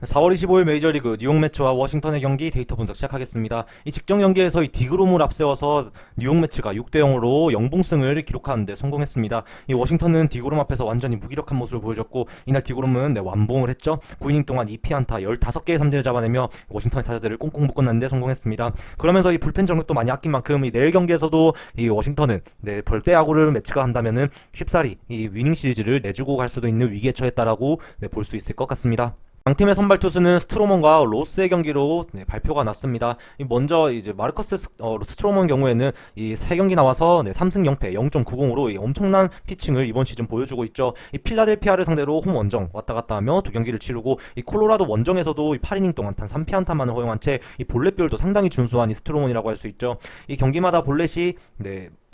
4월 25일 메이저리그 뉴욕 매츠와 워싱턴의 경기 데이터 분석 시작하겠습니다. 이 직전 경기에서 이 디그롬을 앞세워서 뉴욕 매츠가 6대 0으로 영봉승을 기록하는데 성공했습니다. 이 워싱턴은 디그롬 앞에서 완전히 무기력한 모습을 보여줬고, 이날 디그롬은 완봉을 했죠. 9이닝 동안 2피안타 15개의 삼진을 잡아내며 워싱턴의 타자들을 꽁꽁 묶어놨는데 성공했습니다. 그러면서 이 불펜 전력도 많이 아낀 만큼 이 내일 경기에서도 이 워싱턴은 벌떼 야구를 매치가 한다면은 쉽사리 이 위닝 시리즈를 내주고 갈 수도 있는 위기에 처했다라고 볼 수 있을 것 같습니다. 양팀의 선발 투수는 스트로먼과 로스의 경기로 발표가 났습니다. 먼저 이제 마르커스 스트로먼 경우에는 이 3경기 나와서 3승 0패 0.90으로 엄청난 피칭을 이번 시즌 보여주고 있죠. 이 필라델피아를 상대로 홈 원정 왔다 갔다 하며 2경기를 치르고, 이 콜로라도 원정에서도 8이닝 동안 단 3피안타만을 허용한 채 이 볼넷비율도 상당히 준수한 이 스트로먼이라고 할 수 있죠. 이 경기마다 볼넷이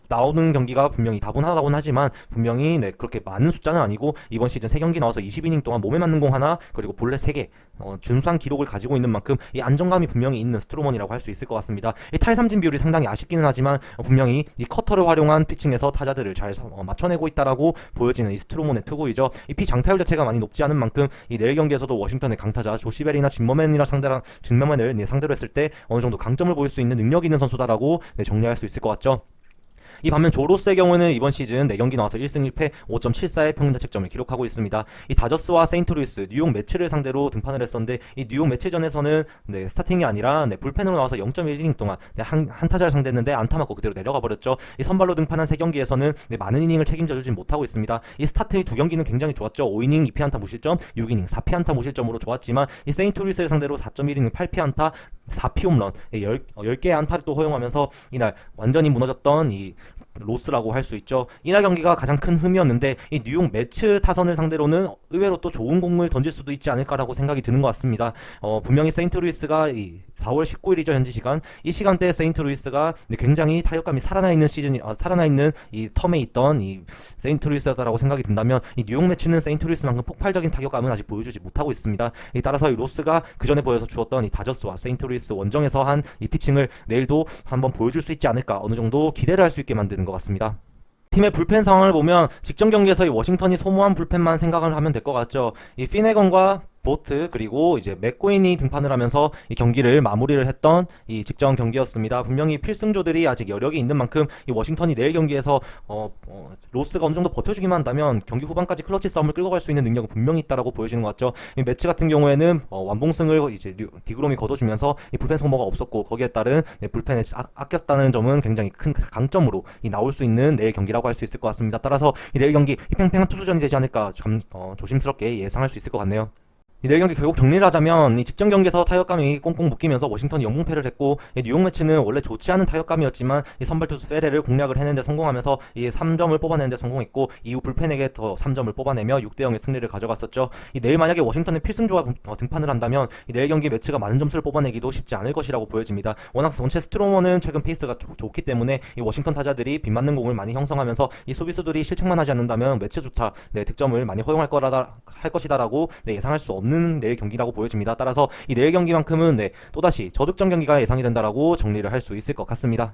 나오는 경기가 분명히 다분하다곤 하지만 분명히 그렇게 많은 숫자는 아니고, 이번 시즌 3경기 나와서 20이닝 동안 몸에 맞는 공 하나 그리고 볼넷 3개 준수한 기록을 가지고 있는 만큼 이 안정감이 분명히 있는 스트로먼이라고 할 수 있을 것 같습니다. 이 탈삼진 비율이 상당히 아쉽기는 하지만 분명히 이 커터를 활용한 피칭에서 타자들을 잘 맞춰내고 있다라고 보여지는 이 스트로먼의 투구이죠. 이 피장타율 자체가 많이 높지 않은 만큼 이 내일 경기에서도 워싱턴의 강타자 조시벨이나 짐머맨을 상대로 했을 때 어느 정도 강점을 보일 수 있는 능력 있는 선수다라고 정리할 수 있을 것 같죠. 이 반면 조로스의 경우에는 이번 시즌 4경기 나와서 1승 1패 5.74의 평균자책점을 기록하고 있습니다. 이 다저스와 세인트루이스, 뉴욕 매츠를 상대로 등판을 했었는데, 이 뉴욕 매츠전에서는 스타팅이 아니라 불펜으로 나와서 0.1이닝 동안 한 타자를 상대했는데 안타 맞고 그대로 내려가 버렸죠. 이 선발로 등판한 3경기에서는 많은 이닝을 책임져주진 못하고 있습니다. 이 스타트 2경기는 굉장히 좋았죠. 5이닝 2피안타 무실점, 6이닝 4피안타 무실점으로 좋았지만, 이 세인트루이스를 상대로 4.1이닝 8피안타 4피홈런 10개의 안타를 또 허용하면서 이날 완전히 무너졌던 이 로스라고 할 수 있죠. 이날 경기가 가장 큰 흠이었는데, 이 뉴욕 매츠 타선을 상대로는 의외로 또 좋은 공을 던질 수도 있지 않을까라고 생각이 드는 것 같습니다. 분명히 세인트루이스가 이 4월 19일이죠 현지 시간, 이 시간대에 세인트루이스가 굉장히 타격감이 살아나있는 살아나있는 이 텀에 있던 이 세인트루이스다라고 생각이 든다면, 이 뉴욕 매츠는 세인트루이스만큼 폭발적인 타격감은 아직 보여주지 못하고 있습니다. 따라서 이 로스가 그 전에 보여서 주었던 이 다저스와 세인트루이스 원정에서 한 이 피칭을 내일도 한번 보여줄 수 있지 않을까, 어느 정도 기대를 할 수 있게 만드는 것 같습니다. 팀의 불펜 상황을 보면 직전 경기에서 이 워싱턴이 소모한 불펜만 생각을 하면 될 것 같죠. 이 피네건과 보트 그리고 이제 맥고인이 등판을 하면서 이 경기를 마무리를 했던 이 직전 경기였습니다. 분명히 필승조들이 아직 여력이 있는 만큼 이 워싱턴이 내일 경기에서 로스가 어느 정도 버텨주기만 한다면 경기 후반까지 클러치 싸움을 끌고 갈 수 있는 능력은 분명히 있다라고 보여지는 것 같죠. 이 매치 같은 경우에는 완봉승을 이제 디그롬이 거둬주면서 이 불펜 소모가 없었고, 거기에 따른 불펜에 아꼈다는 점은 굉장히 큰 강점으로 나올 수 있는 내일 경기라고 할 수 있을 것 같습니다. 따라서 이 내일 경기 이 팽팽한 투수전이 되지 않을까 조심스럽게 예상할 수 있을 것 같네요. 이 내일 경기 결국 정리를 하자면, 이 직전 경기에서 타격감이 꽁꽁 묶이면서 워싱턴이 영봉패를 했고, 뉴욕 매치는 원래 좋지 않은 타격감이었지만 이 선발 투수 페레를 공략을 해내는데 성공하면서 이 3점을 뽑아내는데 성공했고, 이후 불펜에게 더 3점을 뽑아내며 6대 0의 승리를 가져갔었죠. 이 내일 만약에 워싱턴의 필승조가 등판을 한다면 이 내일 경기 매치가 많은 점수를 뽑아내기도 쉽지 않을 것이라고 보여집니다. 워낙 전체 스트로머는 최근 페이스가 좋기 때문에 이 워싱턴 타자들이 빗맞는 공을 많이 형성하면서 이 수비수들이 실책만 하지 않는다면 매치조차 득점을 많이 허용할 것이다라고 예상할 수 없는 내일 경기라고 보여집니다. 따라서 이 내일 경기만큼은 또다시 저득점 경기가 예상이 된다라고 정리를 할 수 있을 것 같습니다.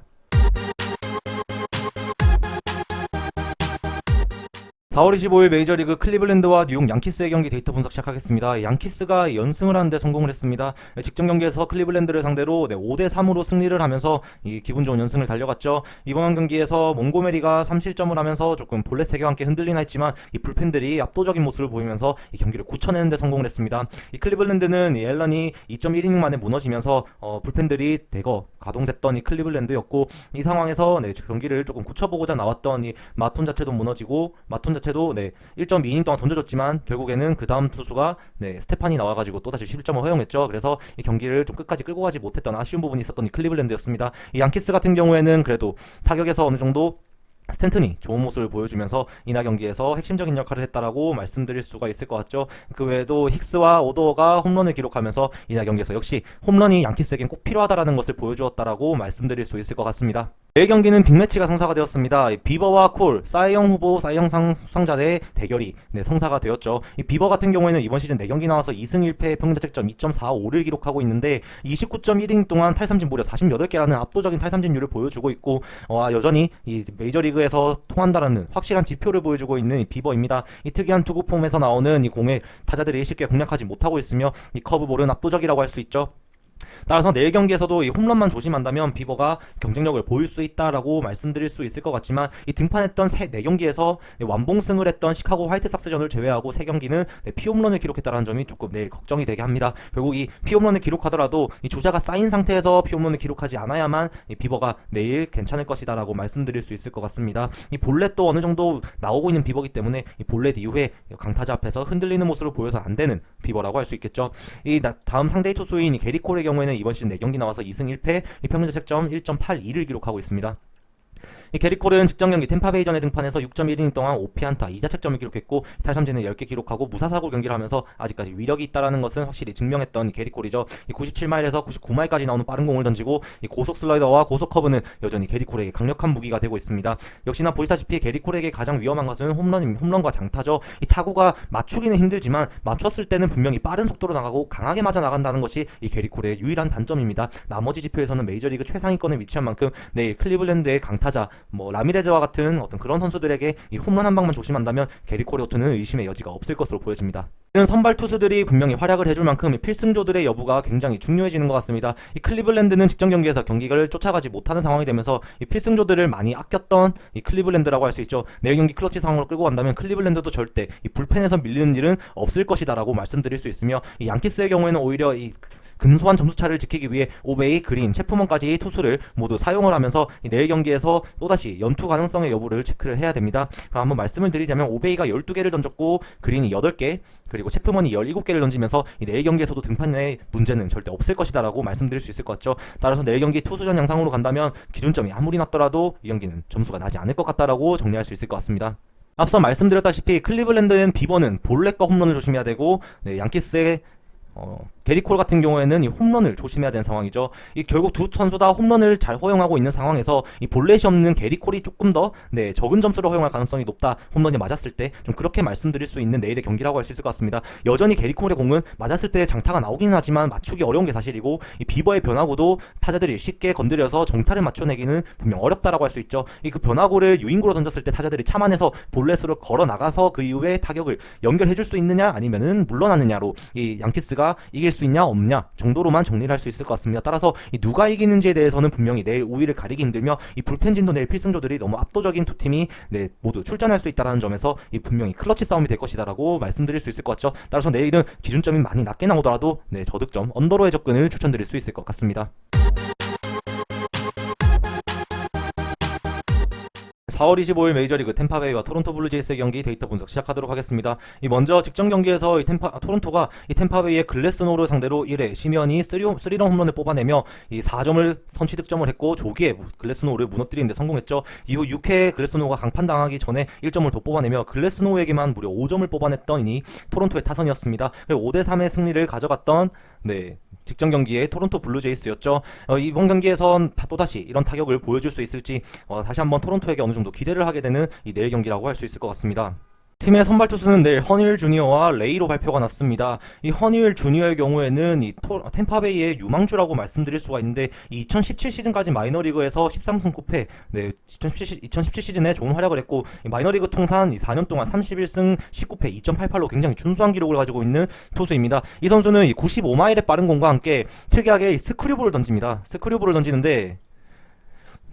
4월 25일 메이저리그 클리블랜드와 뉴욕 양키스의 경기 데이터 분석 시작하겠습니다. 양키스가 연승을 하는데 성공을 했습니다. 직전 경기에서 클리블랜드를 상대로 5대 3으로 승리를 하면서 이 기분 좋은 연승을 달려갔죠. 이번 경기에서 몽고메리가 3실점을 하면서 조금 볼넷 3개와 함께 흔들리나 했지만, 이 불펜들이 압도적인 모습을 보이면서 이 경기를 굳혀내는데 성공을 했습니다. 이 클리블랜드는 이 앨런이 2.1이닝 만에 무너지면서 불펜들이 대거 가동됐던 이 클리블랜드였고, 이 상황에서 경기를 조금 굳혀보고자 나왔던 이 마톤 자체도 무너지고, 마톤 자체도 1.2이닝 동안 던져줬지만 결국에는 그 다음 투수가 스테판이 나와가지고 또다시 11점을 허용했죠. 그래서 이 경기를 좀 끝까지 끌고 가지 못했던 아쉬운 부분이 있었던 이 클리블랜드였습니다. 이 양키스 같은 경우에는 그래도 타격에서 어느 정도 스탠튼이 좋은 모습을 보여주면서 이날 경기에서 핵심적인 역할을 했다라고 말씀드릴 수가 있을 것 같죠. 그 외에도 힉스와 오더가 홈런을 기록하면서 이날 경기에서 역시 홈런이 양키스에겐 꼭 필요하다라는 것을 보여주었다라고 말씀드릴 수 있을 것 같습니다. 내일 경기는 빅매치가 성사가 되었습니다. 비버와 콜, 사이영 후보, 사이영 수상자의 대결이 성사가 되었죠. 이 비버 같은 경우에는 이번 시즌 4경기 나와서 2승 1패 평균 자책점 2.45를 기록하고 있는데 29.1이닝 동안 탈삼진 무려 48개라는 압도적인 탈삼진율을 보여주고 있고 여전히 이 메이저리그에서 통한다라는 확실한 지표를 보여주고 있는 이 비버입니다. 이 특이한 투구 폼에서 나오는 이 공을 타자들이 쉽게 공략하지 못하고 있으며 이 커브볼은 압도적이라고 할 수 있죠. 따라서 내일 경기에서도 이 홈런만 조심한다면 비버가 경쟁력을 보일 수 있다라고 말씀드릴 수 있을 것 같지만 이 등판했던 4경기에서 완봉승을 했던 시카고 화이트삭스전을 제외하고 3경기는 피홈런을 기록했다는 점이 조금 내일 걱정이 되게 합니다. 결국 이 피홈런을 기록하더라도 이 주자가 쌓인 상태에서 피홈런을 기록하지 않아야만 이 비버가 내일 괜찮을 것이다라고 말씀드릴 수 있을 것 같습니다. 이 볼넷도 어느 정도 나오고 있는 비버기 때문에 이 볼넷 이후에 강타자 앞에서 흔들리는 모습을 보여서 안 되는 비버라고 할 수 있겠죠. 이 다음 상대의 투수인 이 게리 콜의 경우에는 이번 시즌 4경기 나와서 2승 1패, 평균 자책점 1.82를 기록하고 있습니다. 이 게리 콜은 직전 경기 템파베이전에 등판해서 6.1이닝 동안 5피안타 2자책점을 기록했고 탈삼진을 10개 기록하고 무사사고 경기를 하면서 아직까지 위력이 있다는 것은 확실히 증명했던 게리 콜이죠. 이 97마일에서 99마일까지 나오는 빠른 공을 던지고 이 고속 슬라이더와 고속 커브는 여전히 게리 콜에게 강력한 무기가 되고 있습니다. 역시나 보시다시피 게리 콜에게 가장 위험한 것은 홈런과 장타죠. 이 타구가 맞추기는 힘들지만 맞췄을 때는 분명히 빠른 속도로 나가고 강하게 맞아 나간다는 것이 이 게리 콜의 유일한 단점입니다. 나머지 지표에서는 메이저리그 최상위권에 위치한 만큼 내일 클리블랜드의 강타자 라미레즈와 같은 어떤 그런 선수들에게 이 홈런 한 방만 조심한다면 게리 콜의 호투는 의심의 여지가 없을 것으로 보여집니다. 이런 선발 투수들이 분명히 활약을 해줄 만큼 필승조들의 여부가 굉장히 중요해지는 것 같습니다. 이 클리블랜드는 직전 경기에서 경기를 쫓아가지 못하는 상황이 되면서 이 필승조들을 많이 아꼈던 이 클리블랜드라고 할 수 있죠. 내일 경기 클러치 상황으로 끌고 간다면 클리블랜드도 절대 이 불펜에서 밀리는 일은 없을 것이다라고 말씀드릴 수 있으며 이 양키스의 경우에는 오히려 이 근소한 점수차를 지키기 위해 오베이, 그린, 체프먼까지 투수를 모두 사용을 하면서 내일 경기에서 또다시 연투 가능성의 여부를 체크를 해야 됩니다. 그럼 한번 말씀을 드리자면 오베이가 12개를 던졌고 그린이 8개 그리고 체프먼이 17개를 던지면서 이 내일 경기에서도 등판에 문제는 절대 없을 것이다라고 말씀드릴 수 있을 것 같죠. 따라서 내일 경기 투수전 양상으로 간다면 기준점이 아무리 낮더라도 이 경기는 점수가 나지 않을 것 같다라고 정리할 수 있을 것 같습니다. 앞서 말씀드렸다시피 클리블랜드의 비버는 볼넷과 홈런을 조심해야 되고 양키스의 게리 콜 같은 경우에는 이 홈런을 조심해야 되는 상황이죠. 이 결국 두 선수 다 홈런을 잘 허용하고 있는 상황에서 이 볼넷이 없는 게리 콜이 조금 더 적은 점수를 허용할 가능성이 높다. 홈런이 맞았을 때 좀 그렇게 말씀드릴 수 있는 내일의 경기라고 할 수 있을 것 같습니다. 여전히 게리 콜의 공은 맞았을 때 장타가 나오기는 하지만 맞추기 어려운 게 사실이고 이 비버의 변화구도 타자들이 쉽게 건드려서 정타를 맞춰내기는 분명 어렵다라고 할 수 있죠. 이 그 변화구를 유인구로 던졌을 때 타자들이 참아내서 볼넷으로 걸어 나가서 그 이후에 타격을 연결해줄 수 있느냐 아니면은 물러나느냐로 이 양키스가 이길 수 있냐 없냐 정도로만 정리를 할 수 있을 것 같습니다. 따라서 이 누가 이기는지에 대해서는 분명히 내일 우위를 가리기 힘들며 이 불펜진도 내일 필승조들이 너무 압도적인 두 팀이 모두 출전할 수 있다는 점에서 이 분명히 클러치 싸움이 될 것이다라고 말씀드릴 수 있을 것 같죠. 따라서 내일은 기준점이 많이 낮게 나오더라도 저득점 언더로의 접근을 추천드릴 수 있을 것 같습니다. 4월 25일 메이저리그 템파베이와 토론토 블루제이스의 경기 데이터 분석 시작하도록 하겠습니다. 먼저 직전 경기에서 토론토가 이 템파베이의 글래스노를 상대로 1회 심연이 3런 홈런을 뽑아내며 이 4점을 선취 득점을 했고 조기에 글래스노를 무너뜨리는데 성공했죠. 이후 6회 글래스노가 강판당하기 전에 1점을 더 뽑아내며 글래스노에게만 무려 5점을 뽑아냈던 이 토론토의 타선이었습니다. 5대3의 승리를 가져갔던 직전 경기의 토론토 블루제이스였죠. 이번 경기에선 또다시 이런 타격을 보여줄 수 있을지 다시 한번 토론토에게 어느 정도 기대를 하게 되는 이 내일 경기라고 할 수 있을 것 같습니다. 팀의 선발 투수는 내일 허니윌 주니어와 레이로 발표가 났습니다. 이 허니윌 주니어의 경우에는 이 템파베이의 유망주라고 말씀드릴 수가 있는데 2017 시즌까지 마이너리그에서 13승 9패 2017 시즌에 좋은 활약을 했고 마이너리그 통산 4년 동안 31승 19패 2.88로 굉장히 준수한 기록을 가지고 있는 투수입니다. 이 선수는 95마일의 빠른 공과 함께 특이하게 스크류볼을 던집니다. 스크류볼을 던지는데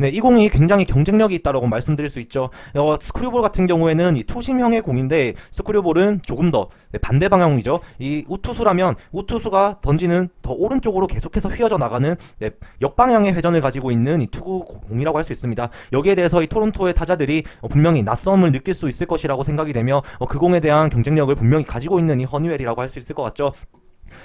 이 공이 굉장히 경쟁력이 있다라고 말씀드릴 수 있죠. 스크류볼 같은 경우에는 이 투심형의 공인데 스크류볼은 조금 더 반대 방향이죠. 이 우투수라면 우투수가 던지는 더 오른쪽으로 계속해서 휘어져 나가는 역방향의 회전을 가지고 있는 이 투구 공이라고 할 수 있습니다. 여기에 대해서 이 토론토의 타자들이 분명히 낯섦을 느낄 수 있을 것이라고 생각이 되며 그 공에 대한 경쟁력을 분명히 가지고 있는 이 허니웰이라고 할 수 있을 것 같죠.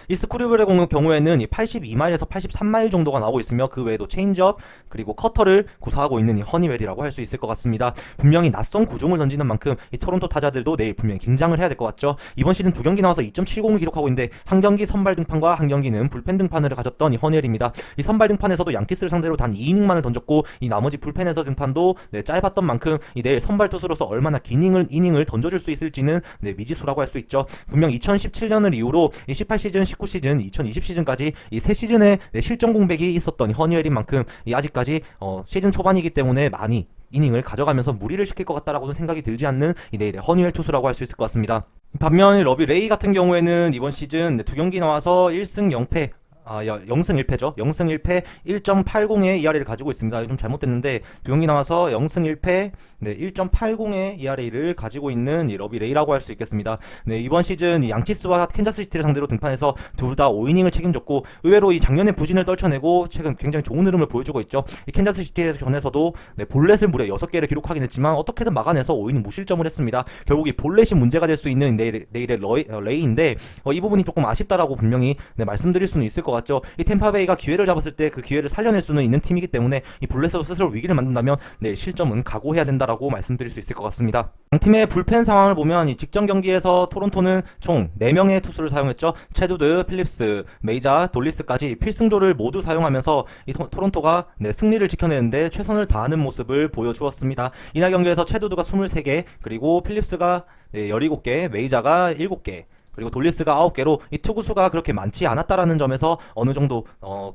이 스크류볼의 경우에는 이 82마일에서 83마일 정도가 나오고 있으며 그 외에도 체인지업 그리고 커터를 구사하고 있는 이 허니웰이라고 할 수 있을 것 같습니다. 분명히 낯선 구종을 던지는 만큼 이 토론토 타자들도 내일 분명히 긴장을 해야 될 것 같죠. 이번 시즌 2경기 나와서 2.70을 기록하고 있는데 한 경기 선발 등판과 한 경기는 불펜 등판을 가졌던 이 허니웰입니다. 이 선발 등판에서도 양키스를 상대로 단 2이닝만을 던졌고 이 나머지 불펜에서 등판도 짧았던 만큼 이 내일 선발 투수로서 얼마나 긴 이닝을 던져줄 수 있을지는 미지수라고 할 수 있죠. 분명 2017년을 이후로 이 18시즌, 19시즌, 2020 시즌까지 이 세 시즌에 실점 공백이 있었던 허니웰인 만큼 아직까지 시즌 초반이기 때문에 많이 이닝을 가져가면서 무리를 시킬 것 같다라고는 생각이 들지 않는 이 내일의 허니웰 투수라고 할 수 있을 것 같습니다. 반면 러비 레이 같은 경우에는 이번 시즌 2경기 나와서 1승 0패 0승 1패죠. 0승 1패 1.80의 ERA를 가지고 있습니다. 좀 잘못됐는데 2경기 나와서 0승 1패 1.80의 ERA를 가지고 있는 이 러비 레이라고 할 수 있겠습니다. 이번 시즌 이 양키스와 캔자스시티를 상대로 등판해서 둘 다 5이닝을 책임졌고 의외로 이 작년에 부진을 떨쳐내고 최근 굉장히 좋은 흐름을 보여주고 있죠. 이 캔자스시티전에서도 볼넷을 무려 6개를 기록하긴 했지만 어떻게든 막아내서 5이닝 무실점을 했습니다. 결국 이 볼넷이 문제가 될 수 있는 내일의 레이인데 이 부분이 조금 아쉽다라고 분명히 말씀드릴 수는 있을 것 같죠. 이 템파베이가 기회를 잡았을 때 그 기회를 살려낼 수는 있는 팀이기 때문에 이 볼넷으로 스스로 위기를 만든다면 내일 실점은 각오해야 된다라고 말씀드릴 수 있을 것 같습니다. 양팀의 불펜 상황을 보면 이 직전 경기에서 토론토는 총 4명의 투수를 사용했죠. 체두드, 필립스, 메이자, 돌리스까지 필승조를 모두 사용하면서 이 토론토가 승리를 지켜내는데 최선을 다하는 모습을 보여주었습니다. 이날 경기에서 체두드가 23개, 그리고 필립스가 17개, 메이자가 7개, 그리고 돌리스가 9개로 이 투구수가 그렇게 많지 않았다라는 점에서 어느 정도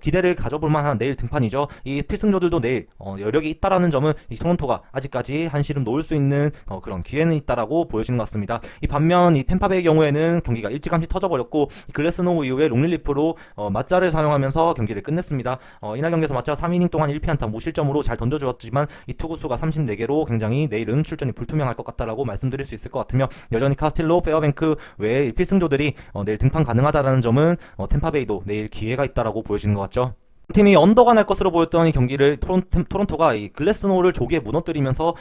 기대를 가져볼 만한 내일 등판이죠. 이 필승조들도 내일 여력이 있다라는 점은 이 토론토가 아직까지 한시름 놓을 수 있는 그런 기회는 있다라고 보여지는 것 같습니다. 이 반면 이 템파베이 경우에는 경기가 일찌감치 터져버렸고 글래스노우 이후에 롱릴리프로 맞자를 사용하면서 경기를 끝냈습니다. 이날 경기에서 맞자 3이닝 동안 1피안타 무실점으로 잘 던져주었지만 이 투구수가 34개로 굉장히 내일은 출전이 불투명할 것 같다라고 말씀드릴 수 있을 것 같으며 여전히 카스틸로, 페어뱅크 외에 승조들이 내일 등판 가능하다라는 점은 템파베이도 내일 기회가 있다라고 보여지는 것 같죠. 팀이 언더가 날 것으로 보였던 이 경기를 토론토가 이 글래스노우를 조기에 무너뜨리면서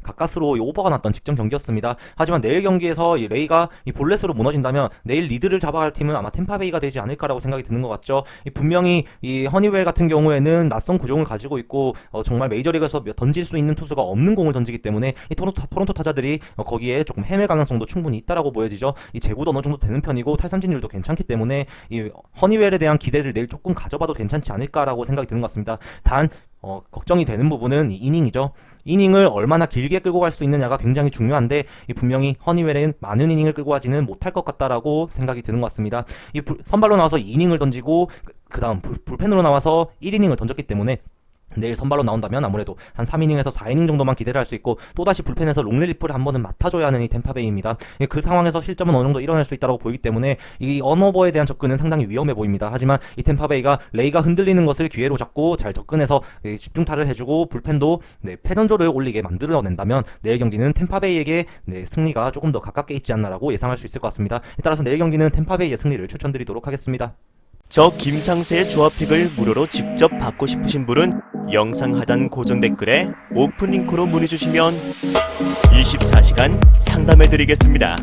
가까스로 오버가 났던 직전 경기였습니다. 하지만 내일 경기에서 이 레이가 이 볼넷으로 무너진다면 내일 리드를 잡아갈 팀은 아마 템파베이가 되지 않을까라고 생각이 드는 것 같죠. 분명히 이 허니웰 같은 경우에는 낯선 구종을 가지고 있고 정말 메이저리그에서 던질 수 있는 투수가 없는 공을 던지기 때문에 이 토론토 타자들이 거기에 조금 헤맬 가능성도 충분히 있다라고 보여지죠. 이 제구도 어느 정도 되는 편이고 탈삼진율도 괜찮기 때문에 이 허니웰에 대한 기대를 내일 조금 가져봐도 괜찮지 않을까라고 생각이 드는 것 같습니다. 단 걱정이 되는 부분은 이 이닝이죠. 이닝을 얼마나 길게 끌고 갈 수 있느냐가 굉장히 중요한데 분명히 허니웰은 많은 이닝을 끌고 가지는 못할 것 같다라고 생각이 드는 것 같습니다. 선발로 나와서 2이닝을 던지고 그 다음 불펜으로 나와서 1이닝을 던졌기 때문에 내일 선발로 나온다면 아무래도 한 3이닝에서 4이닝 정도만 기대를 할 수 있고 또다시 불펜에서 롱릴리프를 한 번은 맡아줘야 하는 이 템파베이입니다. 그 상황에서 실점은 어느 정도 일어날 수 있다고 보이기 때문에 이 언오버에 대한 접근은 상당히 위험해 보입니다. 하지만 이 템파베이가 레이가 흔들리는 것을 기회로 잡고 잘 접근해서 집중타를 해주고 불펜도 패전조를 올리게 만들어낸다면 내일 경기는 템파베이에게 승리가 조금 더 가깝게 있지 않나라고 예상할 수 있을 것 같습니다. 따라서 내일 경기는 템파베이의 승리를 추천드리도록 하겠습니다. 저 김상세의 조합픽을 무료로 직접 받고 싶으신 분은 영상 하단 고정 댓글에 오픈 링크로 문의 주시면 24시간 상담해 드리겠습니다.